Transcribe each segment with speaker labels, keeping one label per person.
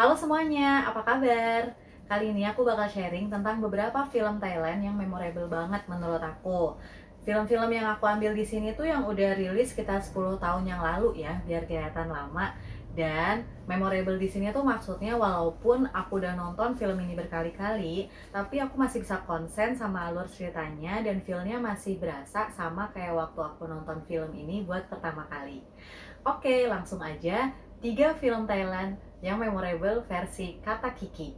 Speaker 1: Halo semuanya, apa kabar? Kali ini aku bakal sharing tentang beberapa film Thailand yang memorable banget menurut aku. Film-film yang aku ambil di sini tuh yang udah rilis sekitar 10 tahun yang lalu ya, biar kelihatan lama. Dan memorable di sini tuh maksudnya walaupun aku udah nonton film ini berkali-kali, tapi aku masih bisa konsen sama alur ceritanya dan filmnya masih berasa sama kayak waktu aku nonton film ini buat pertama kali. Oke, langsung aja. 3 film Thailand yang memorable versi Kata Kiki.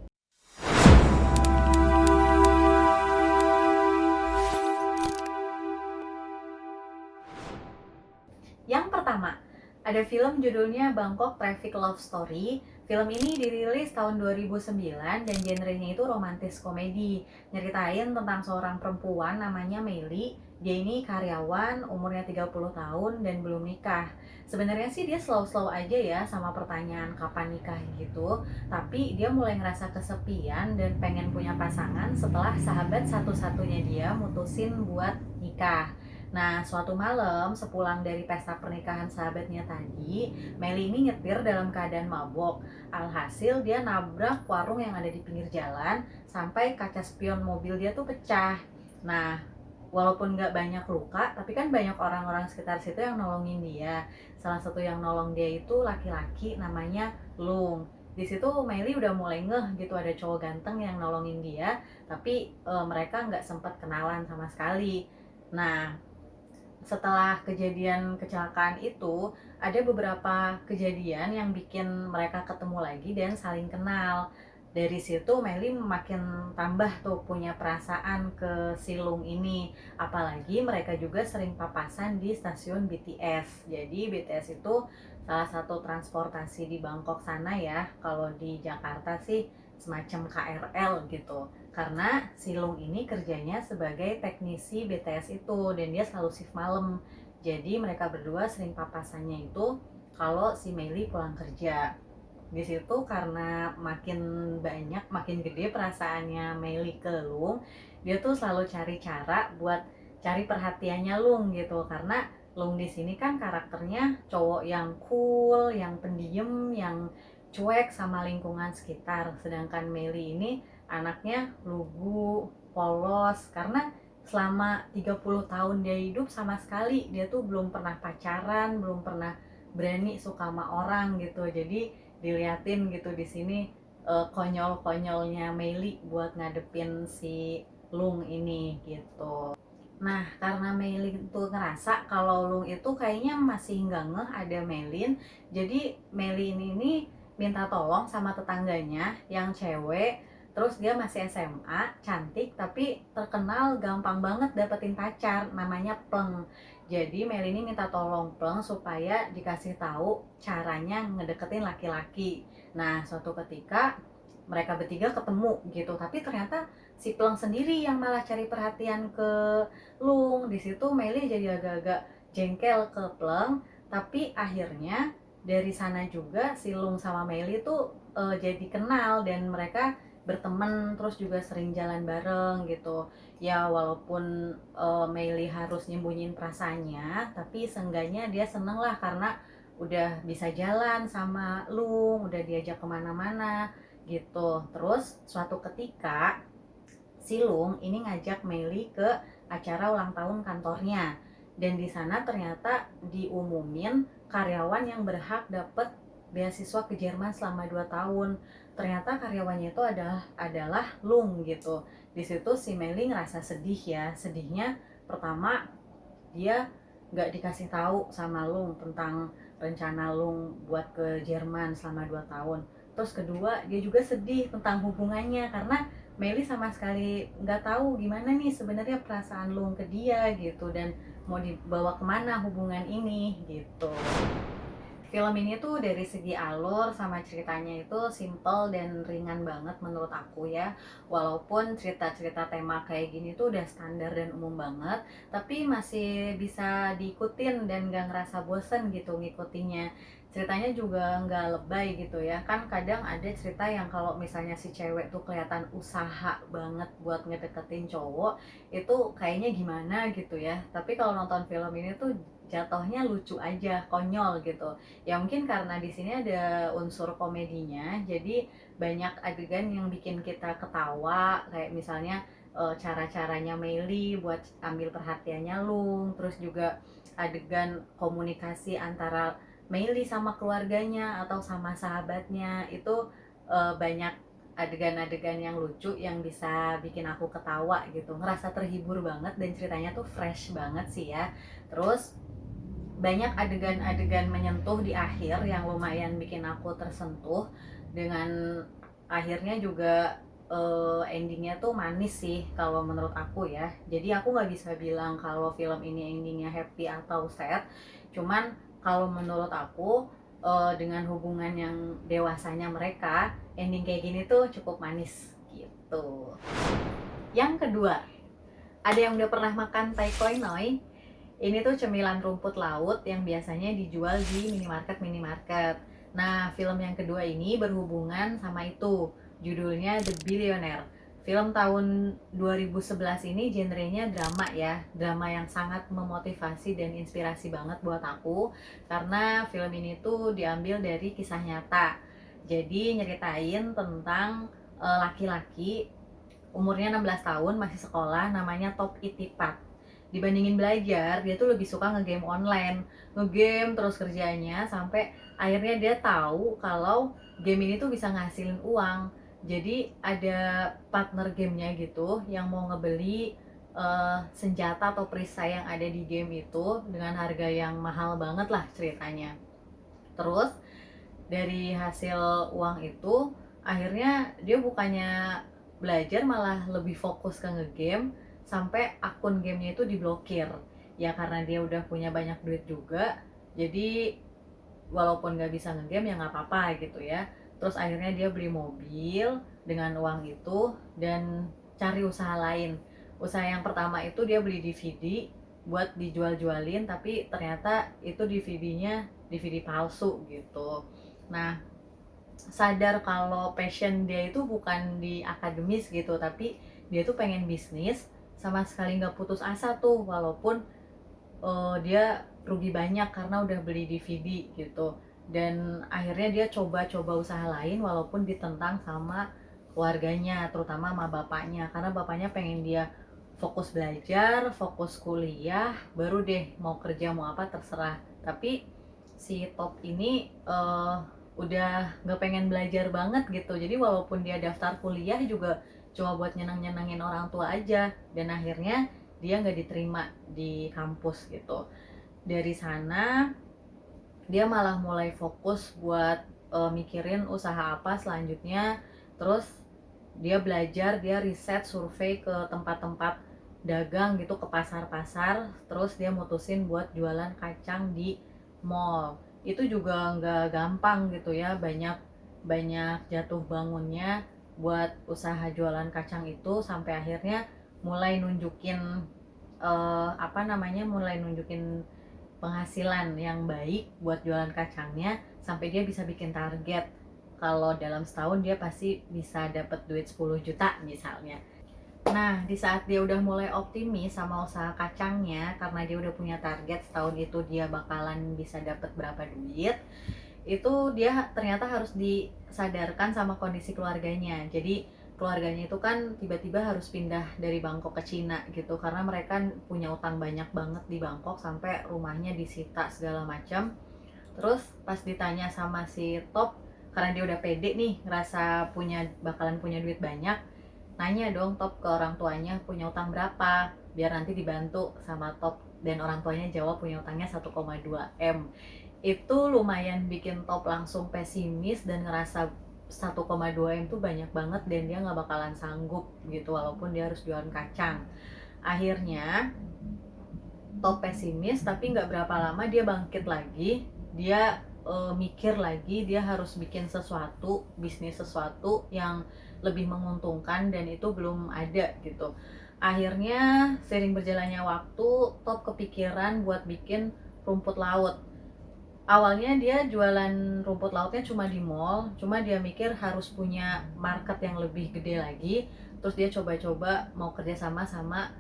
Speaker 1: Yang pertama, ada film judulnya Bangkok Traffic Love Story. Film ini dirilis tahun 2009 dan genrenya itu romantis komedi. Nyeritain tentang seorang perempuan namanya Meili. Dia ini karyawan, umurnya 30 tahun dan belum nikah. Sebenarnya sih dia slow-slow aja ya sama pertanyaan kapan nikah gitu. Tapi dia mulai ngerasa kesepian dan pengen punya pasangan setelah sahabat satu-satunya dia mutusin buat nikah. Nah, suatu malam sepulang dari pesta pernikahan sahabatnya tadi, Meli ini nyetir dalam keadaan mabok. Alhasil dia nabrak warung yang ada di pinggir jalan sampai kaca spion mobil dia tuh pecah. Nah, walaupun nggak banyak luka, tapi kan banyak orang-orang sekitar situ yang nolongin dia. Salah satu yang nolong dia itu laki-laki namanya Lung. Di situ Meli udah mulai ngeh gitu ada cowok ganteng yang nolongin dia, tapi mereka nggak sempat kenalan sama sekali. Nah, setelah kejadian kecelakaan itu ada beberapa kejadian yang bikin mereka ketemu lagi dan saling kenal. Dari situ Meli makin tambah tuh punya perasaan ke Silung ini, apalagi mereka juga sering papasan di stasiun BTS. Jadi BTS itu salah satu transportasi di Bangkok sana ya. Kalau di Jakarta sih semacam KRL gitu, karena si Lung ini kerjanya sebagai teknisi BTS itu dan dia selalu shift malam. Jadi mereka berdua sering papasannya itu kalau si Meili pulang kerja. Di situ karena makin banyak, makin gede perasaannya Meili ke Lung, dia tuh selalu cari cara buat cari perhatiannya Lung gitu, karena Lung di sini kan karakternya cowok yang cool, yang pendiam, yang cuek sama lingkungan sekitar. Sedangkan Meili ini anaknya lugu, polos, karena selama 30 tahun dia hidup sama sekali dia tuh belum pernah pacaran, belum pernah berani suka sama orang gitu. Jadi diliatin gitu di sini konyol-konyolnya Meili buat ngadepin si Lung ini gitu. Nah, karena Meilin tuh ngerasa kalau Lung itu kayaknya masih nggak ngeh ada Melin, jadi Melin ini minta tolong sama tetangganya yang cewek, terus dia masih SMA, cantik, tapi terkenal gampang banget dapetin pacar, namanya Pleng. Jadi Melin ini minta tolong Pleng supaya dikasih tahu caranya ngedeketin laki-laki. Nah, suatu ketika mereka bertiga ketemu gitu, tapi ternyata si Pleng sendiri yang malah cari perhatian ke Lung. Di situ Meli jadi agak-agak jengkel ke Pleng, tapi akhirnya dari sana juga si Lung sama Meli tuh jadi kenal dan mereka berteman, terus juga sering jalan bareng gitu. Ya walaupun Meli harus nyembunyiin perasaannya, tapi seenggaknya dia seneng lah karena udah bisa jalan sama Lung, udah diajak kemana-mana gitu. Terus suatu ketika Silung ini ngajak Meli ke acara ulang tahun kantornya. Dan di sana ternyata diumumin karyawan yang berhak dapat beasiswa ke Jerman selama 2 tahun. Ternyata karyawannya itu adalah Lung gitu. Di situ si Meli ngerasa sedih ya. Sedihnya pertama dia nggak dikasih tahu sama Lung tentang rencana Lung buat ke Jerman selama 2 tahun. Terus kedua, dia juga sedih tentang hubungannya karena Meli sama sekali nggak tahu gimana nih sebenarnya perasaan Lung ke dia gitu dan mau dibawa kemana hubungan ini gitu. Film ini tuh dari segi alur sama ceritanya itu simple dan ringan banget menurut aku ya. Walaupun cerita-cerita tema kayak gini tuh udah standar dan umum banget, tapi masih bisa diikutin dan gak ngerasa bosen gitu ngikutinnya. Ceritanya juga nggak lebay gitu ya. Kan kadang ada cerita yang kalau misalnya si cewek tuh kelihatan usaha banget buat ngedeketin cowok, itu kayaknya gimana gitu ya. Tapi kalau nonton film ini tuh jatuhnya lucu aja, konyol gitu. Ya mungkin karena di sini ada unsur komedinya, jadi banyak adegan yang bikin kita ketawa, kayak misalnya cara-caranya Meili buat ambil perhatiannya Lung, terus juga adegan komunikasi antara Meili sama keluarganya atau sama sahabatnya itu banyak adegan-adegan yang lucu yang bisa bikin aku ketawa gitu, ngerasa terhibur banget dan ceritanya tuh fresh banget sih ya. Terus banyak adegan-adegan menyentuh di akhir yang lumayan bikin aku tersentuh, dengan akhirnya juga endingnya tuh manis sih kalau menurut aku ya. Jadi aku nggak bisa bilang kalau film ini endingnya happy atau sad, cuman kalau menurut aku dengan hubungan yang dewasanya mereka, ending kayak gini tuh cukup manis gitu. Yang kedua, ada yang udah pernah makan tai koi noi? Ini tuh cemilan rumput laut yang biasanya dijual di minimarket-minimarket. Nah, film yang kedua ini berhubungan sama itu. Judulnya The Billionaire. Film tahun 2011 ini genrenya drama ya. Drama yang sangat memotivasi dan inspirasi banget buat aku. Karena film ini tuh diambil dari kisah nyata. Jadi nyeritain tentang laki-laki umurnya 16 tahun, masih sekolah, namanya Top Itipat. Dibandingin belajar, dia tuh lebih suka ngegame online, ngegame terus kerjanya sampai akhirnya dia tahu kalau game ini tuh bisa ngasilin uang. Jadi ada partner gamenya gitu yang mau ngebeli senjata atau perisai yang ada di game itu dengan harga yang mahal banget lah ceritanya. Terus dari hasil uang itu akhirnya dia bukannya belajar, malah lebih fokus ke ngegame sampai akun gamenya itu diblokir. Ya karena dia udah punya banyak duit juga, jadi walaupun nggak bisa ngegame ya nggak apa-apa gitu ya. Terus akhirnya dia beli mobil dengan uang itu dan cari usaha lain. Usaha yang pertama itu dia beli DVD buat dijual-jualin, tapi ternyata itu DVD-nya DVD palsu gitu. Nah, sadar kalau passion dia itu bukan di akademis gitu, tapi dia tuh pengen bisnis, sama sekali nggak putus asa tuh walaupun dia rugi banyak karena udah beli DVD gitu. Dan akhirnya dia coba-coba usaha lain walaupun ditentang sama keluarganya, terutama sama bapaknya, karena bapaknya pengen dia fokus belajar, fokus kuliah, baru deh mau kerja mau apa terserah. Tapi si Top ini udah nggak pengen belajar banget gitu, jadi walaupun dia daftar kuliah juga cuma buat nyenang-nyenangin orang tua aja, dan akhirnya dia nggak diterima di kampus gitu. Dari sana dia malah mulai fokus buat mikirin usaha apa selanjutnya. Terus dia belajar, dia riset, survei ke tempat-tempat dagang gitu, ke pasar-pasar. Terus dia mutusin buat jualan kacang di mall. Itu juga nggak gampang gitu ya, banyak banyak jatuh bangunnya buat usaha jualan kacang itu, sampai akhirnya mulai nunjukin mulai nunjukin penghasilan yang baik buat jualan kacangnya, sampai dia bisa bikin target kalau dalam setahun dia pasti bisa dapat duit 10 juta misalnya. Nah, di saat dia udah mulai optimis sama usaha kacangnya karena dia udah punya target setahun itu dia bakalan bisa dapat berapa duit, itu dia ternyata harus disadarkan sama kondisi keluarganya. Jadi keluarganya itu kan tiba-tiba harus pindah dari Bangkok ke Cina gitu, karena mereka punya utang banyak banget di Bangkok sampai rumahnya disita segala macam. Terus pas ditanya sama si Top, karena dia udah pede nih ngerasa bakalan punya duit banyak, nanya dong Top ke orang tuanya punya utang berapa biar nanti dibantu sama Top, dan orang tuanya jawab punya utangnya 1,2 M. Itu lumayan bikin Top langsung pesimis dan ngerasa 1,2 M tuh banyak banget dan dia nggak bakalan sanggup gitu walaupun dia harus jualan kacang. Akhirnya Top pesimis, tapi nggak berapa lama dia bangkit lagi. Dia mikir lagi, dia harus bikin sesuatu, bisnis sesuatu yang lebih menguntungkan, dan itu belum ada gitu. Akhirnya sering berjalannya waktu, Top kepikiran buat bikin rumput laut. Awalnya dia jualan rumput lautnya cuma di mall, cuma dia mikir harus punya market yang lebih gede lagi. Terus dia coba-coba mau kerjasama sama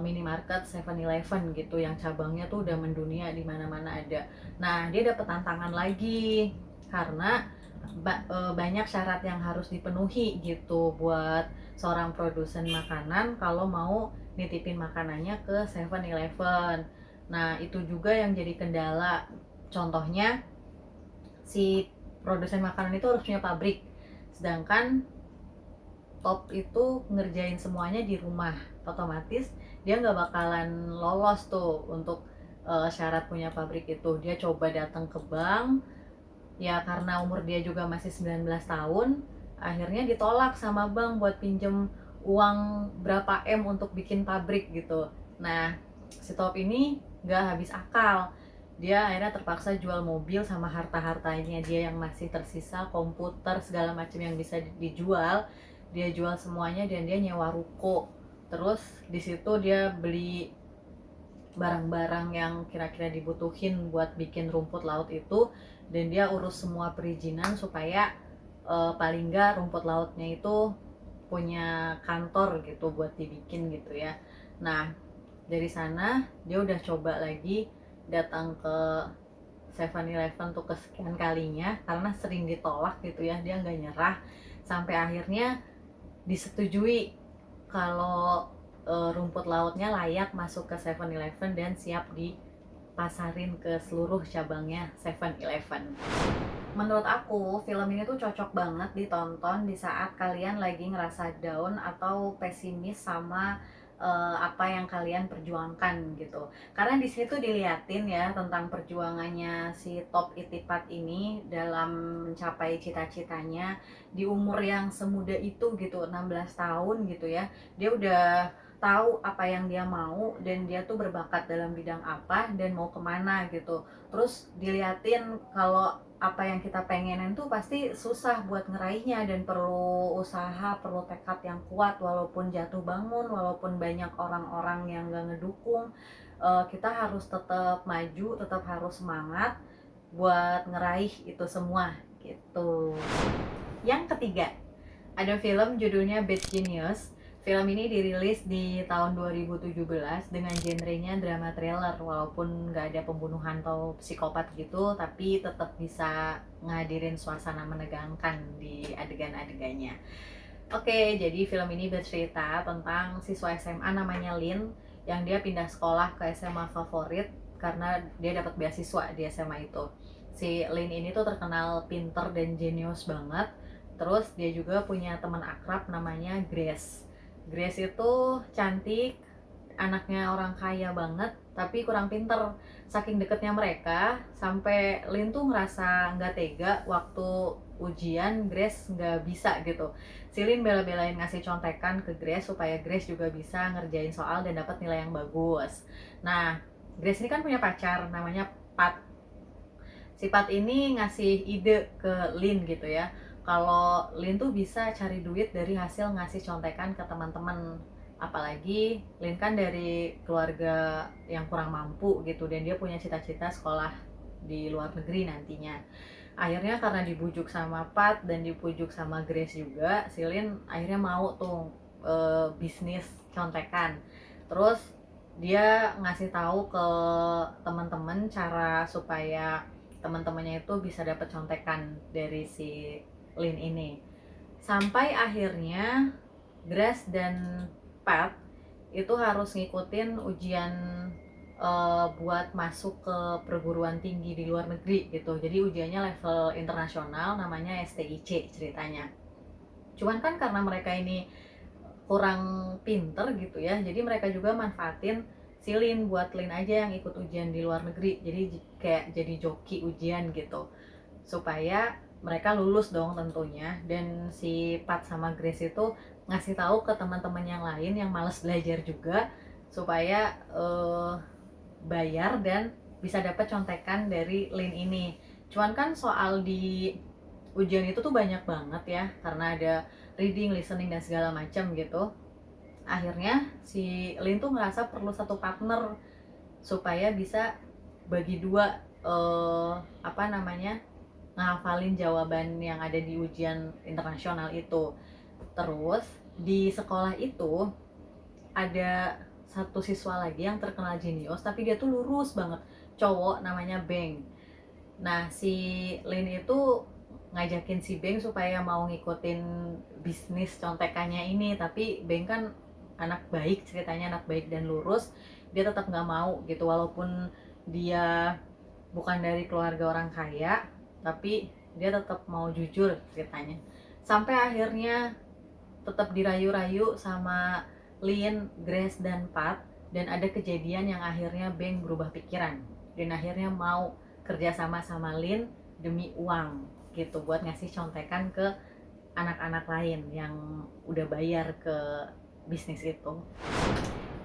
Speaker 1: minimarket 7-Eleven gitu yang cabangnya tuh udah mendunia, di mana-mana ada. Nah, dia dapat tantangan lagi karena banyak syarat yang harus dipenuhi gitu buat seorang produsen makanan kalau mau nitipin makanannya ke 7-Eleven. Nah, itu juga yang jadi kendala. Contohnya, si produsen makanan itu harus punya pabrik, sedangkan top itu ngerjain semuanya di rumah. Otomatis dia nggak bakalan lolos tuh untuk syarat punya pabrik itu. Dia coba datang ke bank, ya karena umur dia juga masih 19 tahun, akhirnya ditolak sama bank buat pinjem uang berapa M untuk bikin pabrik gitu. Nah, si top ini nggak habis akal. Dia akhirnya terpaksa jual mobil sama harta-hartanya dia yang masih tersisa, komputer segala macam yang bisa dijual. Dia jual semuanya dan dia nyewa ruko. Terus di situ dia beli barang-barang yang kira-kira dibutuhin buat bikin rumput laut itu, dan dia urus semua perizinan supaya paling nggak rumput lautnya itu punya kantor gitu buat dibikin gitu ya. Nah, dari sana dia udah coba lagi datang ke 7-Eleven tuh kesekian kalinya karena sering ditolak gitu ya, dia nggak nyerah sampai akhirnya disetujui kalau rumput lautnya layak masuk ke 7-Eleven dan siap dipasarin ke seluruh cabangnya 7-Eleven. Menurut aku, film ini tuh cocok banget ditonton di saat kalian lagi ngerasa down atau pesimis sama apa yang kalian perjuangkan gitu. Karena di situ diliatin ya tentang perjuangannya si Top Itipat ini dalam mencapai cita-citanya di umur yang semuda itu gitu, 16 tahun gitu ya. Dia udah tahu apa yang dia mau dan dia tuh berbakat dalam bidang apa dan mau kemana gitu. Terus diliatin kalau apa yang kita pengenin tuh pasti susah buat ngeraihnya dan perlu usaha, perlu tekad yang kuat walaupun jatuh bangun, walaupun banyak orang-orang yang gak ngedukung. Kita harus tetap maju, tetap harus semangat buat ngeraih itu semua gitu. Yang ketiga, ada film judulnya Bad Genius. Film ini dirilis di tahun 2017 dengan genrenya drama thriller. Walaupun nggak ada pembunuhan atau psikopat gitu, tapi tetap bisa ngadirin suasana menegangkan di adegan-adegannya. Oke, jadi film ini bercerita tentang siswa SMA namanya Lin yang dia pindah sekolah ke SMA favorit karena dia dapat beasiswa di SMA itu. Si Lin ini tuh terkenal pinter dan jenius banget. Terus dia juga punya teman akrab namanya Grace. Grace itu cantik, anaknya orang kaya banget, tapi kurang pinter. Saking deketnya mereka, sampai Lin tuh ngerasa nggak tega waktu ujian Grace nggak bisa gitu. Si Lin bela-belain ngasih contekan ke Grace supaya Grace juga bisa ngerjain soal dan dapat nilai yang bagus. Nah, Grace ini kan punya pacar namanya Pat. Si Pat ini ngasih ide ke Lin gitu ya, kalau Lin tuh bisa cari duit dari hasil ngasih contekan ke teman-teman. Apalagi Lin kan dari keluarga yang kurang mampu gitu dan dia punya cita-cita sekolah di luar negeri nantinya. Akhirnya karena dibujuk sama Pat dan dibujuk sama Grace juga, si Lin akhirnya mau tuh bisnis contekan. Terus dia ngasih tahu ke teman-teman cara supaya teman-temannya itu bisa dapat contekan dari si Lin ini. Sampai akhirnya Grace dan Pat itu harus ngikutin ujian buat masuk ke perguruan tinggi di luar negeri gitu. Jadi ujiannya level internasional, namanya STIC ceritanya. Cuman kan karena mereka ini kurang pinter gitu ya, jadi mereka juga manfaatin si Lin buat Lin aja yang ikut ujian di luar negeri, jadi kayak jadi joki ujian gitu supaya mereka lulus dong tentunya. Dan si Pat sama Grace itu ngasih tahu ke teman-teman yang lain yang males belajar juga supaya bayar dan bisa dapat contekan dari Lin ini. Cuman kan soal di ujian itu tuh banyak banget ya karena ada reading, listening dan segala macam gitu. Akhirnya si Lin tuh ngerasa perlu satu partner supaya bisa bagi dua apa namanya, ngafalin jawaban yang ada di ujian internasional itu. Terus di sekolah itu ada satu siswa lagi yang terkenal jenius, tapi dia tuh lurus banget, cowok namanya Beng. Nah, si Lin itu ngajakin si Beng supaya mau ngikutin bisnis contekannya ini, tapi Beng kan anak baik, ceritanya anak baik dan lurus, dia tetap nggak mau gitu, walaupun dia bukan dari keluarga orang kaya, tapi dia tetap mau jujur ceritanya. Sampai akhirnya tetap dirayu-rayu sama Lin, Grace, dan Pat, dan ada kejadian yang akhirnya Beng berubah pikiran dan akhirnya mau kerjasama sama Lin demi uang gitu, buat ngasih contekan ke anak-anak lain yang udah bayar ke bisnis itu.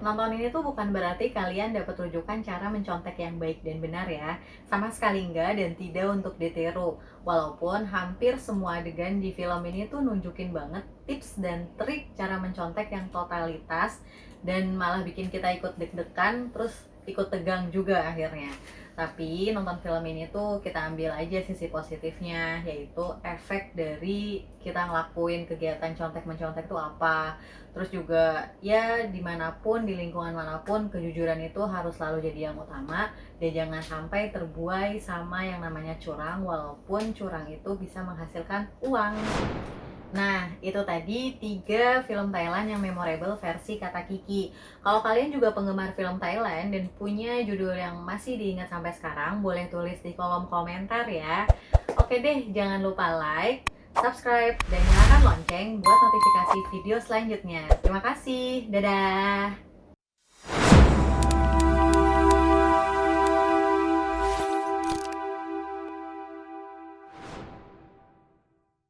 Speaker 1: Nonton ini tuh bukan berarti kalian dapat rujukan cara mencontek yang baik dan benar ya. Sama sekali enggak dan tidak untuk ditiru. Walaupun hampir semua adegan di film ini tuh nunjukin banget tips dan trik cara mencontek yang totalitas dan malah bikin kita ikut deg-degan terus ikut tegang juga akhirnya. Tapi nonton film ini tuh kita ambil aja sisi positifnya, yaitu efek dari kita ngelakuin kegiatan contek-mencontek tuh apa. Terus juga ya dimanapun, di lingkungan manapun, kejujuran itu harus selalu jadi yang utama. Dan jangan sampai terbuai sama yang namanya curang, walaupun curang itu bisa menghasilkan uang. Nah, itu tadi 3 film Thailand yang memorable versi kata Kiki. Kalau kalian juga penggemar film Thailand dan punya judul yang masih diingat sampai sekarang, boleh tulis di kolom komentar ya. Oke deh, jangan lupa like, subscribe, dan nyalakan lonceng buat notifikasi video selanjutnya. Terima kasih, dadah!